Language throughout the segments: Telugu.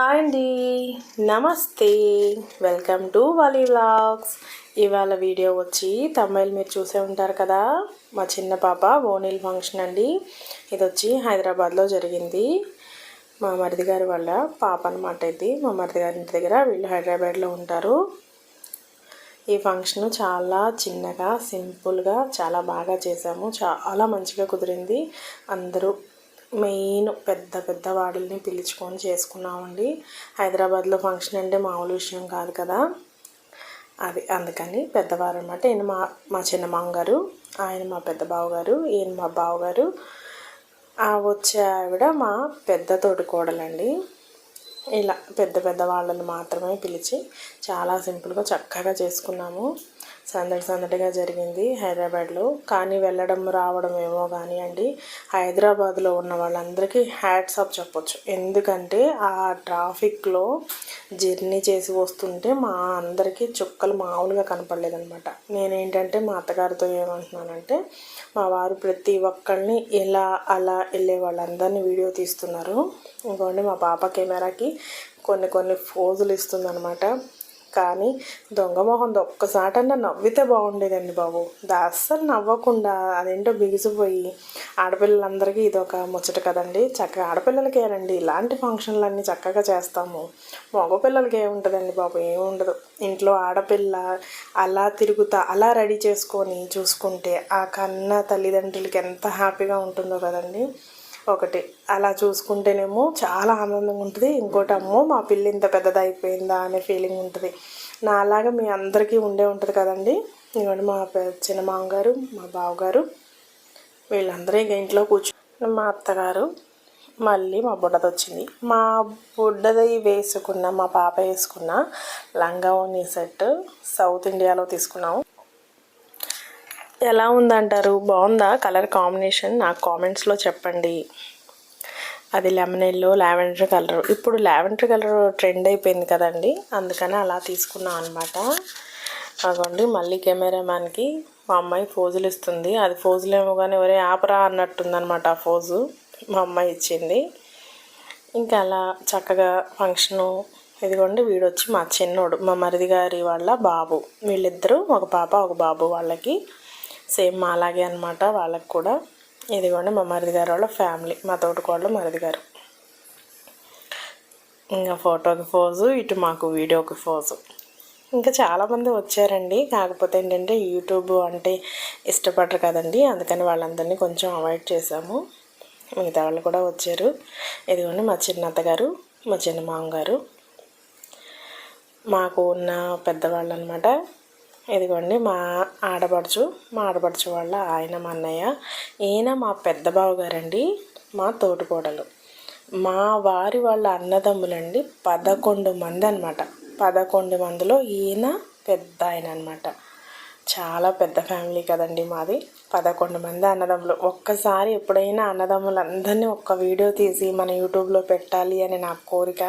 హాయ్ అండి, నమస్తే, వెల్కమ్ టు వాలి వ్లాగ్స్. ఇవాళ వీడియో వచ్చి తమిళ్ మీరు చూసే ఉంటారు కదా, మా చిన్న పాప ఓనీల్ ఫంక్షన్ అండి. ఇది వచ్చి హైదరాబాద్లో జరిగింది. మా మరిది గారి వాళ్ళ పాప అనమాట. ఇది మా మరిది గారి ఇంటి దగ్గర, వీళ్ళు హైదరాబాద్లో ఉంటారు. ఈ ఫంక్షన్ చాలా చిన్నగా సింపుల్గా చాలా బాగా చేసాము. చాలా మంచిగా కుదిరింది. అందరూ మెయిన్ పెద్ద పెద్ద వాడిల్ని పిలుచుకొని చేసుకున్నామండి. హైదరాబాద్లో ఫంక్షన్ అంటే మామూలు విషయం కాదు కదా, అది అందుకని పెద్దవారు అనమాట. ఈయన మా చిన్న మామగారు, ఆయన మా పెద్ద బావగారు, ఈయన మా బావగారు, వచ్చే ఆవిడ మా పెద్ద తోటికోడలండి. ఇలా పెద్ద పెద్ద వాళ్ళని మాత్రమే పిలిచి చాలా సింపుల్గా చక్కగా చేసుకున్నాము. సందడిగా జరిగింది హైదరాబాద్లో. కానీ వెళ్ళడం రావడం ఏమో కానీ అండి, హైదరాబాద్లో ఉన్న వాళ్ళందరికీ హ్యాట్స్ ఆఫ్ చెప్పొచ్చు. ఎందుకంటే ఆ ట్రాఫిక్లో జర్నీ చేసి వస్తుంటే మా అందరికీ చుక్కలు మామూలుగా కనపడలేదనమాట. నేనేంటంటే మా అత్తగారితో ఏమంటున్నానంటే, మా వారు ప్రతి ఒక్కరిని ఇలా అలా వెళ్ళే వాళ్ళందరినీ వీడియో తీస్తున్నారు. ఇంకోండి మా పాప కెమెరాకి కొన్ని ఫోజులు ఇస్తుందనమాట. కానీ దొంగమోహం ఒక్కసాటన్నా నవ్వితే బాగుండేదండి బాబు. అస్సలు నవ్వకుండా అదేంటో బిగిసిపోయి, ఆడపిల్లలందరికీ ఇది ఒక ముచ్చట కదండి. చక్కగా ఆడపిల్లలకేనండి ఇలాంటి ఫంక్షన్లన్నీ చక్కగా చేస్తాము. మగపిల్లలకి ఏముంటుందండి బాబు, ఏముండదు. ఇంట్లో ఆడపిల్ల అలా తిరుగుతా అలా రెడీ చేసుకొని చూసుకుంటే ఆ కన్న తల్లిదండ్రులకి ఎంత హ్యాపీగా ఉంటుందో కదండి. ఒకటి అలా చూసుకుంటేనేమో చాలా ఆనందంగా ఉంటుంది. ఇంకోటి అమ్మో మా పిల్ల ఇంత పెద్దదైపోయిందా అనే ఫీలింగ్ ఉంటుంది. నా అలాగా మీ అందరికీ ఉంటుంది కదండి. ఇవ్వండి మా చిన్న మామగారు, మా బావగారు, వీళ్ళందరూ ఇక ఇంట్లో మా అత్తగారు, మళ్ళీ మా బుడ్డది వచ్చింది. మా బుడ్డది వేసుకున్న, మా పాప వేసుకున్న లంగా ఓణీ సెట్ సౌత్ ఇండియాలో తీసుకున్నాము. ఎలా ఉందంటారు? బాగుందా కలర్ కాంబినేషన్? నాకు కామెంట్స్లో చెప్పండి. అది లెమన్ ఎల్లో, లావెండర్ కలర్. ఇప్పుడు లావెండర్ కలర్ ట్రెండ్ అయిపోయింది కదండి, అందుకని అలా తీసుకున్నాం అనమాట. అదిగోండి మళ్ళీ కెమెరామ్యాన్కి మా అమ్మాయి ఫోజులు ఇస్తుంది. అది ఫోజులు ఏమో కానీ ఎవరే ఆపరా అన్నట్టుందనమాట. ఆ ఫోజు మా అమ్మాయి ఇచ్చింది. ఇంకా అలా చక్కగా ఫంక్షను. ఇదిగోండి వీడొచ్చి మా చిన్నోడు, మా మరిది గారి వాళ్ళ బాబు. వీళ్ళిద్దరూ ఒక పాప ఒక బాబు. వాళ్ళకి సేమ్ మా అలాగే అనమాట వాళ్ళకి కూడా. ఇదిగోండి మా మరిది గారు వాళ్ళ ఫ్యామిలీ, మా తోటికోడలు మరిది గారు. ఇంకా ఫోటోకి ఫోజు, ఇటు మాకు వీడియోకి ఫోజు. ఇంకా చాలామంది వచ్చారండి. కాకపోతే ఏంటంటే యూట్యూబ్ అంటే ఇష్టపడరు కదండి, అందుకని వాళ్ళందరినీ కొంచెం అవాయిడ్ చేసాము. మిగతా వాళ్ళు కూడా వచ్చారు. ఇదిగోండి మా చిన్న అత్తగారు, మా చిన్న మామగారు, మాకు ఉన్న పెద్దవాళ్ళు అనమాట. ఇదిగోండి మా ఆడపడుచు వాళ్ళ ఆయన, మా అన్నయ్య, ఈయన మా పెద్ద బావగారండి, మా తోటికోడలు. మా వారి వాళ్ళ అన్నదమ్ములండి 11 మంది అనమాట. 11 మందిలో ఈయన పెద్ద ఆయన అనమాట. చాలా పెద్ద ఫ్యామిలీ కదండి మాది. 11 మంది అన్నదమ్ములు. ఒక్కసారి ఎప్పుడైనా అన్నదమ్ములందరినీ ఒక్క వీడియో తీసి మన యూట్యూబ్లో పెట్టాలి అని నా కోరిక.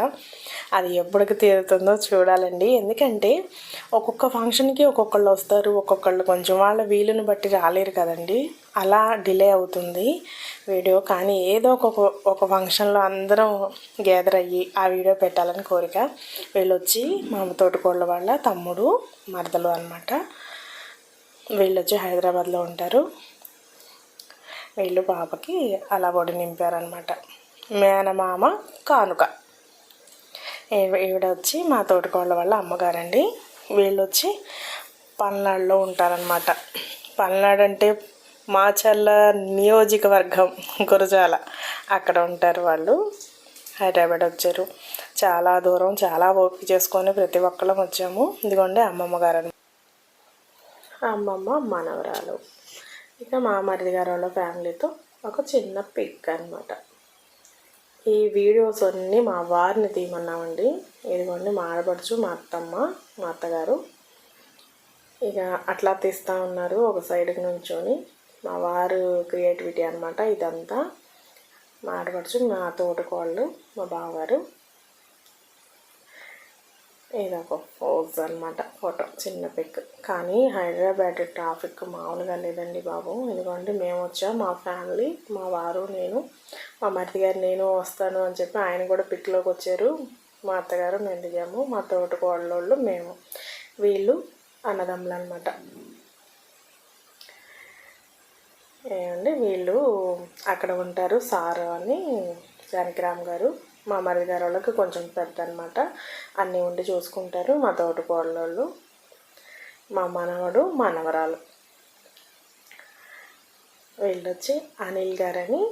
అది ఎప్పటికి తీరుతుందో చూడాలండి. ఎందుకంటే ఒక్కొక్క ఫంక్షన్కి ఒక్కొక్కళ్ళు వస్తారు, ఒక్కొక్కళ్ళు కొంచెం వాళ్ళ వీలుని బట్టి రాలేరు కదండి. అలా డిలే అవుతుంది వీడియో. కానీ ఏదో ఒక ఫంక్షన్లో అందరం గ్యాదర్ అయ్యి ఆ వీడియో పెట్టాలని కోరిక. వీళ్ళు వచ్చి మా తోటికోళ్ళ వాళ్ళ తమ్ముడు, మరదలు అనమాట. వీళ్ళు వచ్చి హైదరాబాద్లో ఉంటారు. వీళ్ళు పాపకి అలా ఒడి నింపారనమాట. మేనమామ కానుక. ఈవిడ వచ్చి మా తోటికోళ్ళ వాళ్ళ అమ్మగారండి. వీళ్ళు వచ్చి పల్నాడులో ఉంటారనమాట. పల్నాడు అంటే మాచర్ల నియోజకవర్గం, గురజాల, అక్కడ ఉంటారు వాళ్ళు. హైదరాబాద్ వచ్చారు. చాలా దూరం, చాలా ఓపిక చేసుకొని ప్రతి ఒక్కళ్ళం వచ్చాము. ఇదిగోండి అమ్మమ్మ గారు, అమ్మమ్మ మనవరాలు. ఇక మా మరిది గారు వాళ్ళ ఫ్యామిలీతో ఒక చిన్న పిక్ అనమాట. ఈ వీడియోస్ అన్నీ మా వారిని తీయమన్నామండి. ఇదిగోండి మా ఆడపడుచు, మా అత్తమ్మ, మా అత్తగారు ఇక అట్లా తీస్తూ ఉన్నారు ఒక సైడ్కి నుంచొని. మా వారు క్రియేటివిటీ అనమాట ఇదంతా. మా ఆడపడుచు, మా తోటికోళ్ళు, మా బావగారు. ఇదొక ఫోజ్ అనమాట ఫోటో, చిన్న పిక్. కానీ హైదరాబాద్ ట్రాఫిక్ మామూలుగా లేదండి బాబు. ఎందుకంటే మేము వచ్చాము, మా ఫ్యామిలీ, మా వారు, నేను, మా మరిది గారు, నేను వస్తాను అని చెప్పి ఆయన కూడా పిక్లోకి వచ్చారు. మా అత్తగారు మేము దిగాము, మా తోటి కోడలోళ్ళు మేము. వీళ్ళు అన్నదమ్ములు అనమాట. ఏమండి వీళ్ళు అక్కడ ఉంటారు, సారు అని జానకిరామ్ గారు. మా మరిది గారు వాళ్ళకి కొంచెం పెద్ద అనమాట, అన్నీ ఉండి చూసుకుంటారు. మా తోటి కోడలోళ్ళు, మా మనవడు మనవరాలు. వీళ్ళు వచ్చి అనిల్ గారని,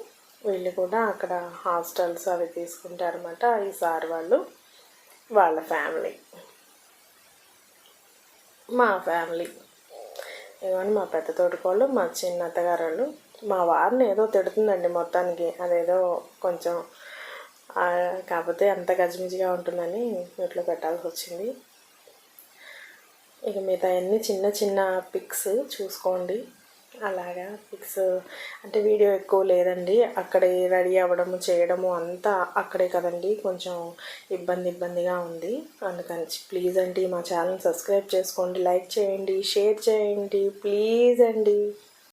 వీళ్ళు కూడా అక్కడ హాస్టల్స్ అవి తీసుకుంటారన్నమాట. ఈ సార్ వాళ్ళు, వాళ్ళ ఫ్యామిలీ, మా ఫ్యామిలీ. ఇవన్నీ మా పెద్ద తోటికోళ్ళు, మా చిన్న అత్తగారు వాళ్ళు. మా వారిని ఏదో తిడుతుందండి మొత్తానికి, అదేదో కొంచెం కాకపోతే అంత గజిమిజిగా ఉంటుందని వీటిలో పెట్టాల్సి వచ్చింది. ఇక మిగతా అన్నీ చిన్న చిన్న పిక్స్ చూసుకోండి. అలాగా పిక్స్ అంటే వీడియో ఎక్కువ లేదండి, అక్కడే రెడీ అవ్వడము చేయడము అంతా అక్కడే కదండి, కొంచెం ఇబ్బందిగా ఉంది. అందుకని ప్లీజ్ అండి మా ఛానల్ సబ్స్క్రైబ్ చేసుకోండి, లైక్ చేయండి, షేర్ చేయండి ప్లీజ్ అండి.